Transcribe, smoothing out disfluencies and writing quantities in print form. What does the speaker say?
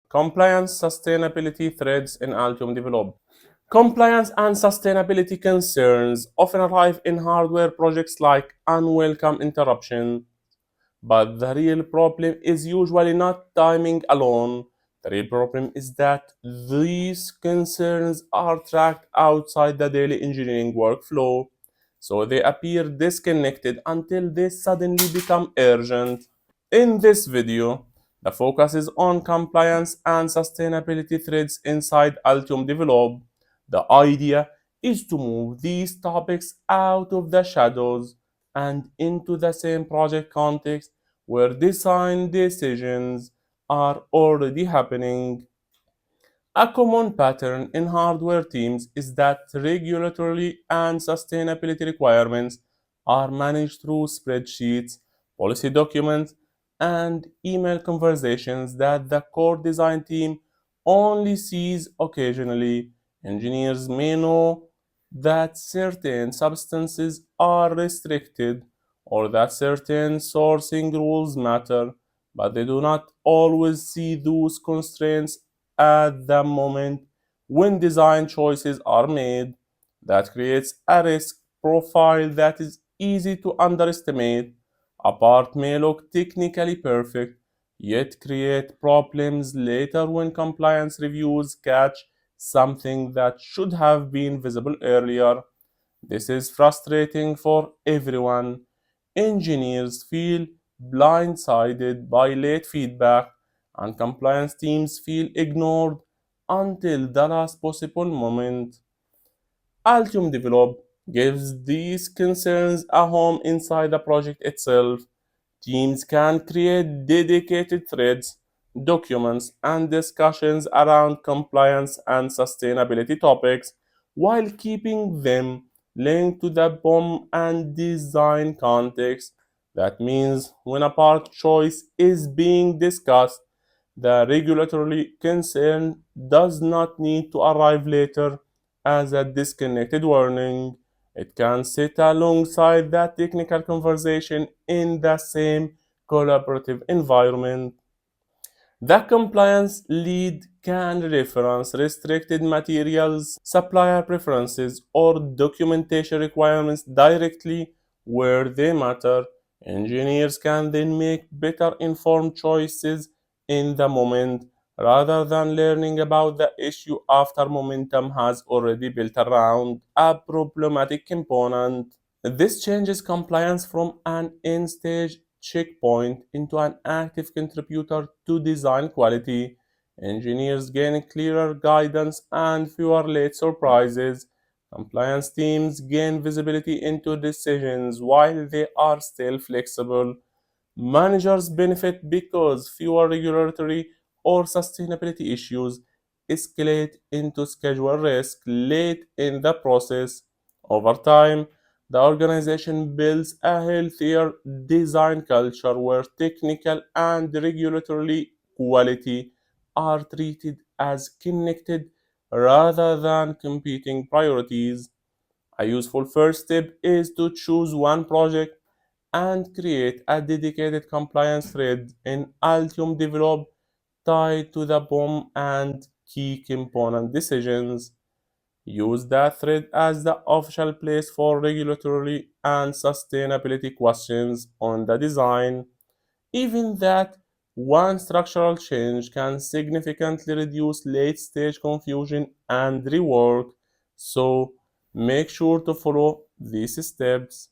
Compliance sustainability threads in Altium Develop. Compliance and sustainability concerns often arrive in hardware projects like unwelcome interruption, but the real problem is usually not timing alone. The real problem is that these concerns are tracked outside the daily engineering workflow, so they appear disconnected until they suddenly become urgent. In this video, the focus is on compliance and sustainability threads inside Altium Develop. The idea is to move these topics out of the shadows and into the same project context where design decisions are already happening. A common pattern in hardware teams is that regulatory and sustainability requirements are managed through spreadsheets, policy documents, and email conversations that the core design team only sees occasionally. Engineers may know that certain substances are restricted or that certain sourcing rules matter, but they do not always see those constraints at the moment when design choices are made. That creates a risk profile that is easy to underestimate. A part may look technically perfect, yet create problems later when compliance reviews catch something that should have been visible earlier. This is frustrating for everyone. Engineers feel blindsided by late feedback, and compliance teams feel ignored until the last possible moment. Altium Develop gives these concerns a home inside the project itself. Teams can create dedicated threads, documents, and discussions around compliance and sustainability topics while keeping them linked to the BOM and design context. That means when a part choice is being discussed, the regulatory concern does not need to arrive later as a disconnected warning. It can sit alongside that technical conversation in the same collaborative environment. The compliance lead can reference restricted materials, supplier preferences, or documentation requirements directly where they matter. Engineers can then make better informed choices in the moment rather than learning about the issue after momentum has already built around a problematic component. This changes compliance from an end-stage checkpoint into an active contributor to design quality. Engineers gain clearer guidance and fewer late surprises. Compliance teams gain visibility into decisions while they are still flexible. Managers benefit because fewer regulatory or sustainability issues escalate into schedule risk late in the process. Over time, the organization builds a healthier design culture where technical and regulatory quality are treated as connected rather than competing priorities. A useful first step is to choose one project and create a dedicated compliance thread in Altium Develop tied to the BOM and key component decisions. Use that thread as the official place for regulatory and sustainability questions on the design. Even that one structural change can significantly reduce late stage confusion and rework, so make sure to follow these steps.